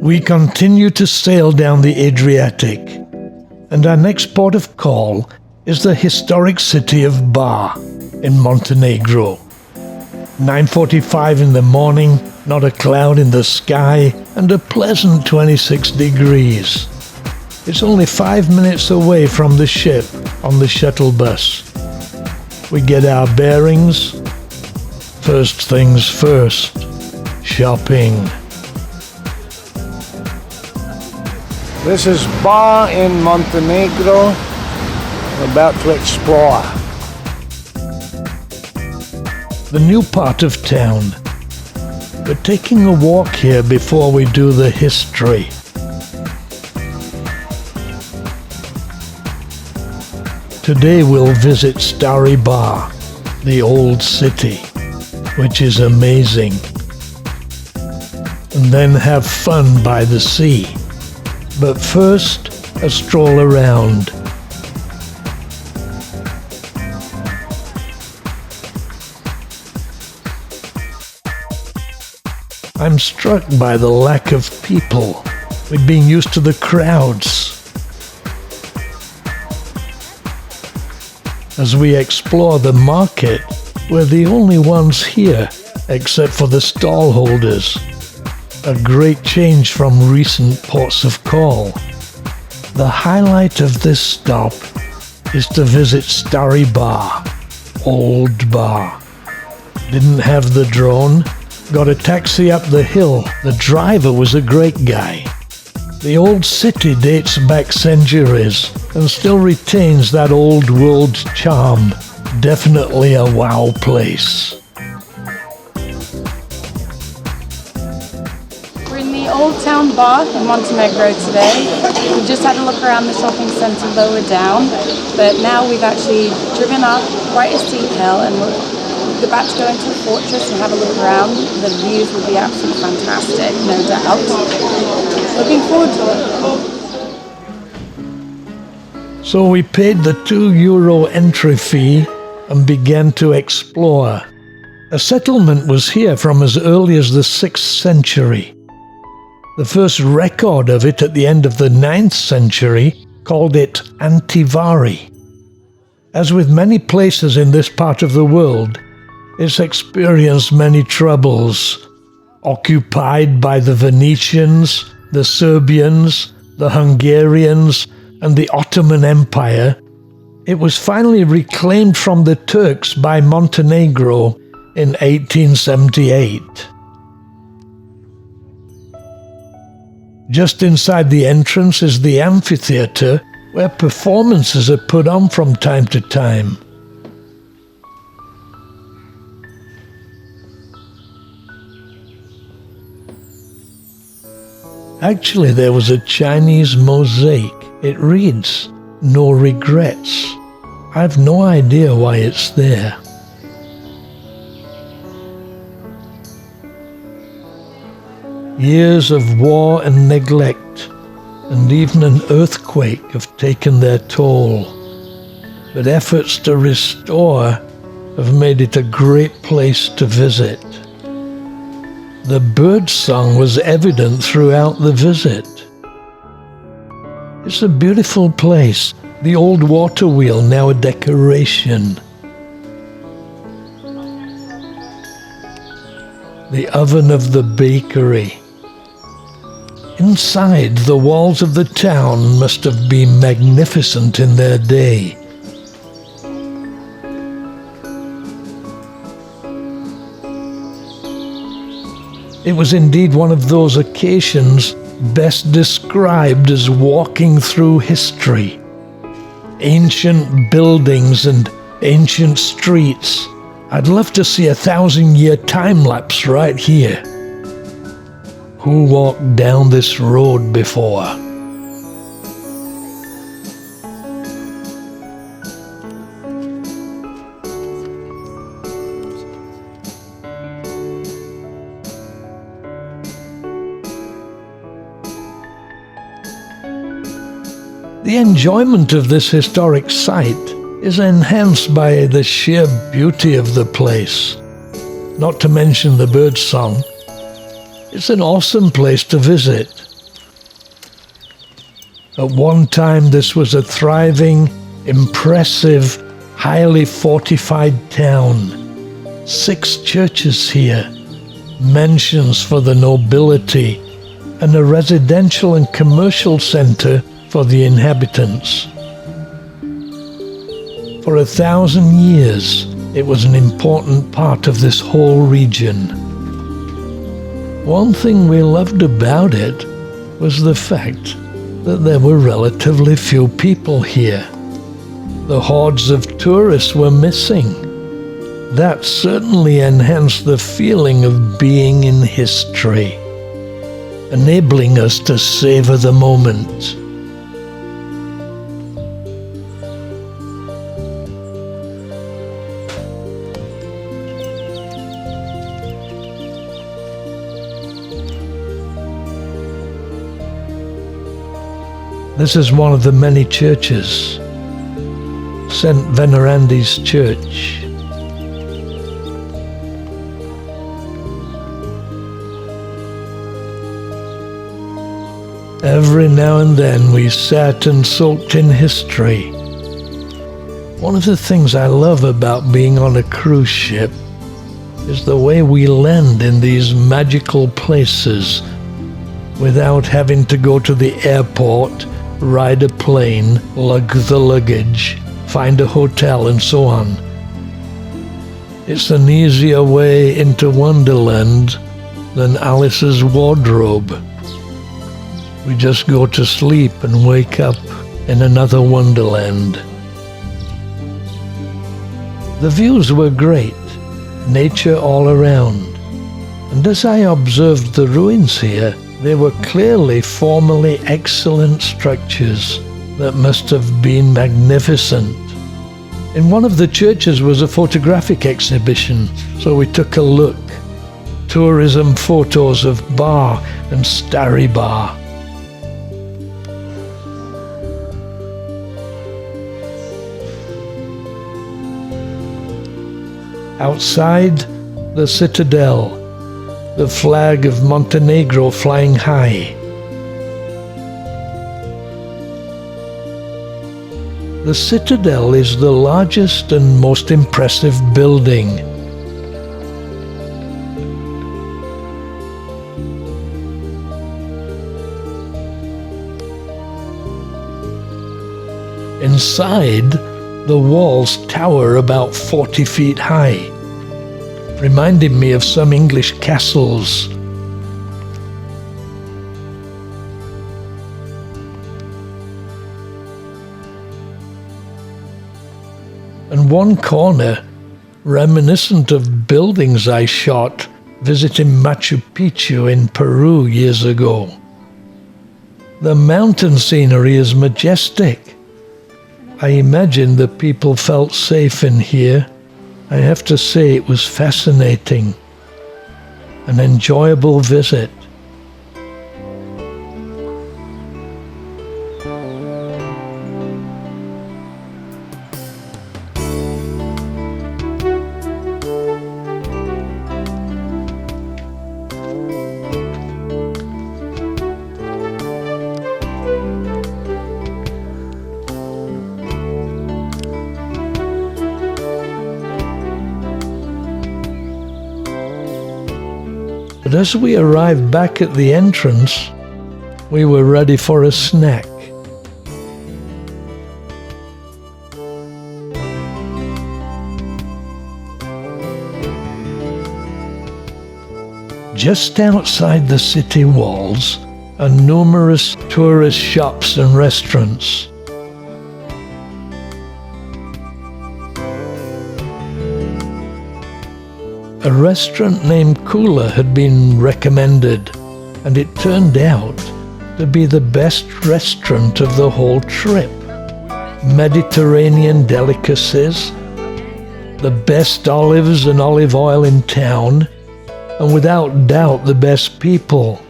We continue to sail down the Adriatic, and our next port of call is the historic city of Bar in Montenegro. 9:45 in the morning, not a cloud in the sky, and a pleasant 26 degrees. It's only 5 minutes away from the ship on the shuttle bus. We get our bearings. First things first, shopping. This is Bar in Montenegro. We're about to explore. The new part of town. We're taking a walk here before we do the history. Today we'll visit Stari Bar, the old city, which is amazing. And then have fun by the sea. But first, a stroll around. I'm struck by the lack of people. We've been used to the crowds. As we explore the market, we're the only ones here, except for the stall holders. A great change from recent ports of call. The highlight of this stop is to visit Stari Bar, Old Bar. Didn't have the drone. Got a taxi up the hill. The driver was a great guy. The old city dates back centuries and still retains that old world charm. Definitely a wow place. We're in the Old Town Bar in Montenegro today. We just had a look around the shopping centre lower down, but now we've actually driven up quite a steep hill and we're about to go into a fortress and have a look around. The views will be absolutely fantastic, no doubt. Looking forward to it. So we paid the €2 entry fee and began to explore. A settlement was here from as early as the 6th century. The first record of it at the end of the 9th century called it Antivari. As with many places in this part of the world, it's experienced many troubles. Occupied by the Venetians, the Serbians, the Hungarians, and the Ottoman Empire, it was finally reclaimed from the Turks by Montenegro in 1878. Just inside the entrance is the amphitheatre, where performances are put on from time to time. Actually, there was a Chinese mosaic. It reads, "No regrets." I've no idea why it's there. Years of war and neglect, and even an earthquake have taken their toll. But efforts to restore have made it a great place to visit. The bird song was evident throughout the visit. It's a beautiful place, the old water wheel now a decoration. The oven of the bakery. Inside, the walls of the town must have been magnificent in their day. It was indeed one of those occasions best described as walking through history. Ancient buildings and ancient streets. I'd love to see a 1,000-year time-lapse right here. Who walked down this road before? The enjoyment of this historic site is enhanced by the sheer beauty of the place. Not to mention the birdsong. It's an awesome place to visit. At one time, this was a thriving, impressive, highly fortified town. 6 churches here, mansions for the nobility, and a residential and commercial center for the inhabitants. For 1,000 years, it was an important part of this whole region. One thing we loved about it was the fact that there were relatively few people here. The hordes of tourists were missing. That certainly enhanced the feeling of being in history, enabling us to savor the moment. This is one of the many churches, St. Venerandi's Church. Every now and then we sat and soaked in history. One of the things I love about being on a cruise ship is the way we land in these magical places without having to go to the airport, ride a plane, lug the luggage, find a hotel, and so on. It's an easier way into Wonderland than Alice's wardrobe. We just go to sleep and wake up in another Wonderland. The views were great, nature all around, and as I observed the ruins here, they were clearly formerly excellent structures that must have been magnificent. In one of the churches was a photographic exhibition, so we took a look. Tourism photos of Bar and Stari Bar. Outside, the citadel, the flag of Montenegro flying high. The citadel is the largest and most impressive building. Inside, the walls tower about 40 feet high, reminding me of some English castles. And one corner, reminiscent of buildings I shot visiting Machu Picchu in Peru years ago. The mountain scenery is majestic. I imagine the people felt safe in here. I have to say it was fascinating, an enjoyable visit. But as we arrived back at the entrance, we were ready for a snack. Just outside the city walls are numerous tourist shops and restaurants. A restaurant named Kula had been recommended, and it turned out to be the best restaurant of the whole trip. Mediterranean delicacies, the best olives and olive oil in town, and without doubt the best people.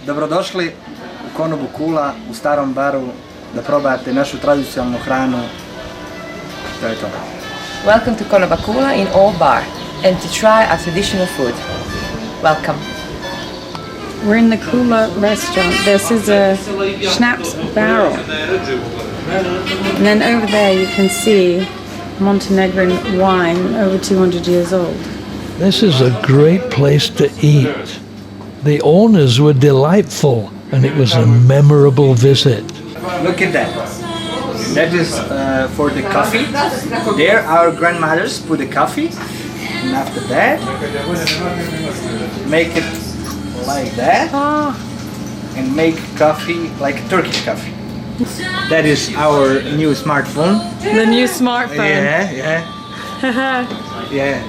Dobrodošli u konobu Kula u Starom Baru da probate našu tradicionalnu hranu. To je to. Welcome to Konoba Kula in Old Bar and to try our traditional food. Welcome. We're in the Kula restaurant. This is a schnapps barrel. And then over there you can see Montenegrin wine, over 200 years old. This is a great place to eat. The owners were delightful, and it was a memorable visit. Look at that. That is for the coffee. There our grandmothers put the coffee. And after that, make it like that. And make coffee like Turkish coffee. That is our new smartphone. The new smartphone. Yeah.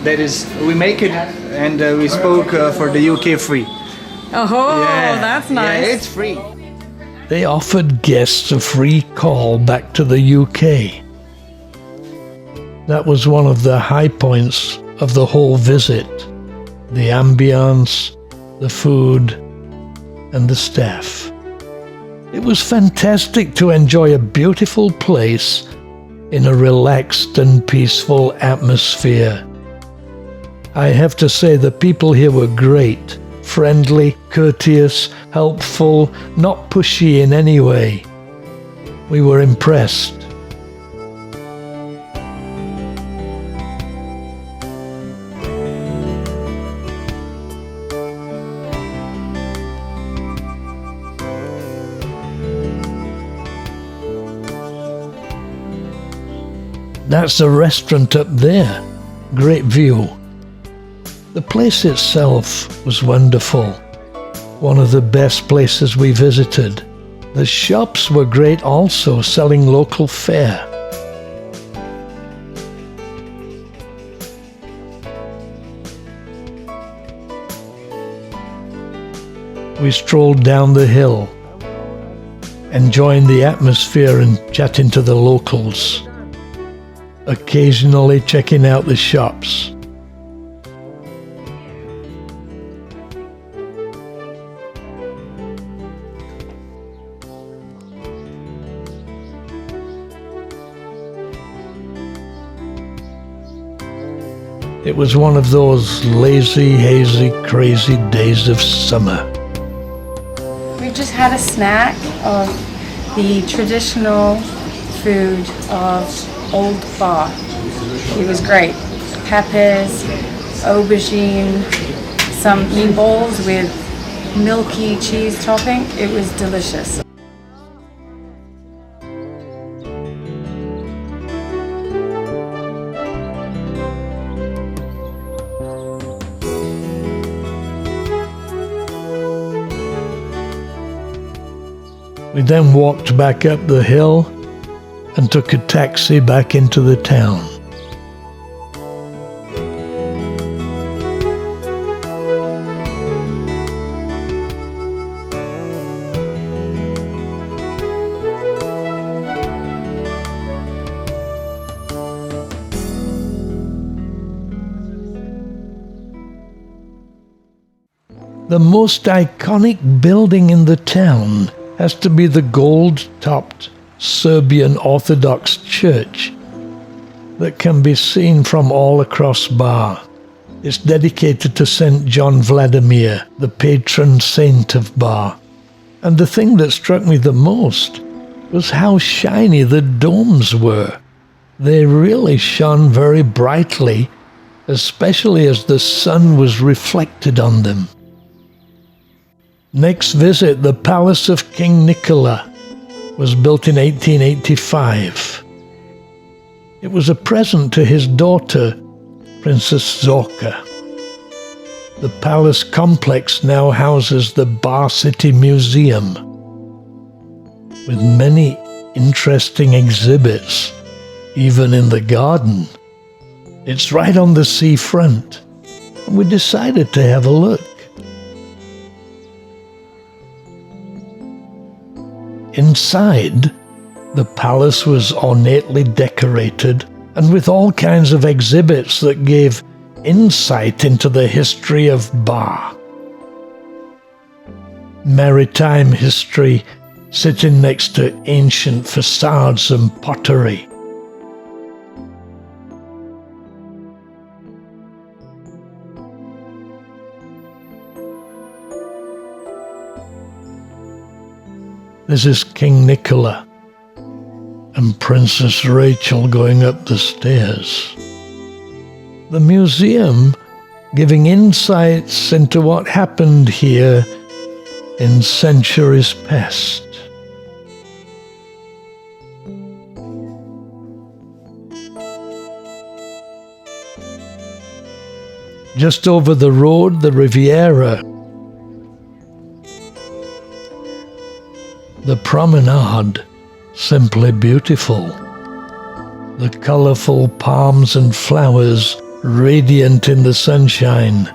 That is, we make it and we spoke for the UK free. Oh, that's nice. Yeah, it's free. They offered guests a free call back to the UK. That was one of the high points of the whole visit. The ambience, the food, and the staff. It was fantastic to enjoy a beautiful place in a relaxed and peaceful atmosphere. I have to say the people here were great, friendly, courteous, helpful, not pushy in any way. We were impressed. That's the restaurant up there. Great view. The place itself was wonderful. One of the best places we visited. The shops were great also, selling local fare. We strolled down the hill, enjoying the atmosphere and chatting to the locals. Occasionally checking out the shops. It was one of those lazy, hazy, crazy days of summer. We just had a snack of the traditional food of Old Bar. It was great. Peppers, aubergine, some meatballs with milky cheese topping. It was delicious. We then walked back up the hill and took a taxi back into the town. The most iconic building in the town has to be the gold-topped Serbian Orthodox Church that can be seen from all across Bar. It's dedicated to St. John Vladimir, the patron saint of Bar. And the thing that struck me the most was how shiny the domes were. They really shone very brightly, especially as the sun was reflected on them. Next visit, the Palace of King Nikola was built in 1885. It was a present to his daughter, Princess Zorka. The palace complex now houses the Bar City Museum, with many interesting exhibits, even in the garden. It's right on the seafront, and we decided to have a look. Inside, the palace was ornately decorated and with all kinds of exhibits that gave insight into the history of Bar. Maritime history sitting next to ancient facades and pottery. This is King Nicola and Princess Rachel going up the stairs. The museum giving insights into what happened here in centuries past. Just over the road, the Riviera. The promenade, simply beautiful. The colorful palms and flowers radiant in the sunshine.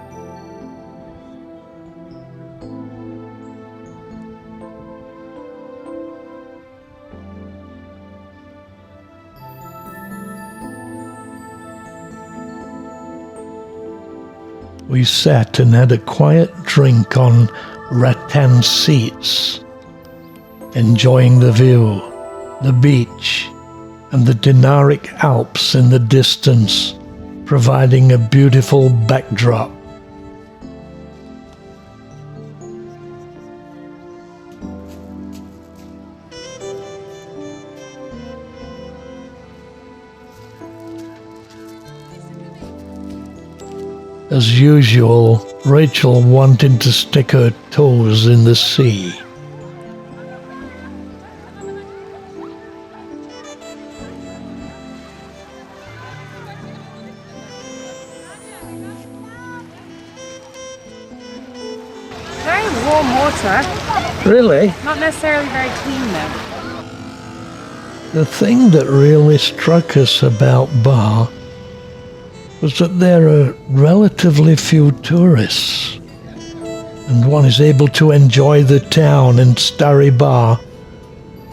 We sat and had a quiet drink on rattan seats, enjoying the view, the beach, and the Dinaric Alps in the distance, providing a beautiful backdrop. As usual, Rachel wanting to stick her toes in the sea. Very warm water. Really? Not necessarily very clean though. The thing that really struck us about Bar was that there are relatively few tourists, and one is able to enjoy the town in Stari Bar.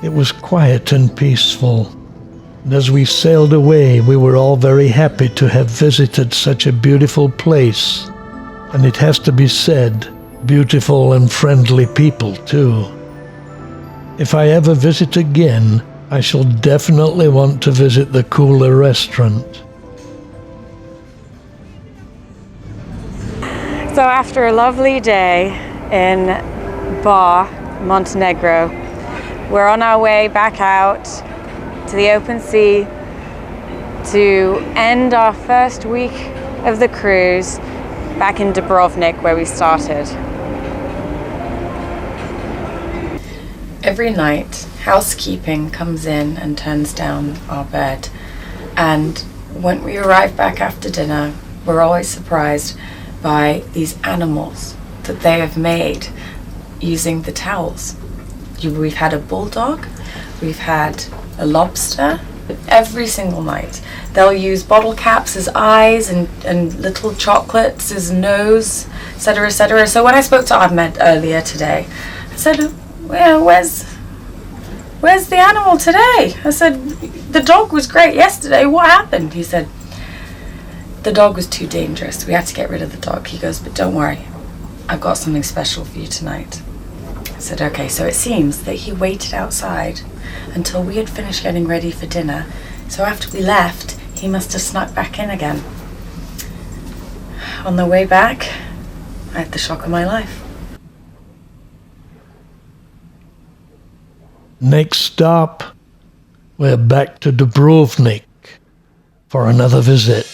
It was quiet and peaceful, and as we sailed away, we were all very happy to have visited such a beautiful place, and it has to be said, beautiful and friendly people too. If I ever visit again, I shall definitely want to visit the Kula restaurant. So after a lovely day in Bar, Montenegro, we're on our way back out to the open sea to end our first week of the cruise back in Dubrovnik where we started. Every night, housekeeping comes in and turns down our bed. And when we arrive back after dinner, we're always surprised by these animals that they have made using the towels. We've had a bulldog, we've had a lobster. Every single night they'll use bottle caps as eyes and little chocolates as nose, etc., etc. So when I spoke to Ahmed earlier today, I said, well, where's the animal today? I said, the dog was great yesterday, what happened? He said, the dog was too dangerous. We had to get rid of the dog. He goes, but don't worry, I've got something special for you tonight. I said, okay. So it seems that he waited outside until we had finished getting ready for dinner. So after we left, he must have snuck back in again. On the way back, I had the shock of my life. Next stop, we're back to Dubrovnik for another visit.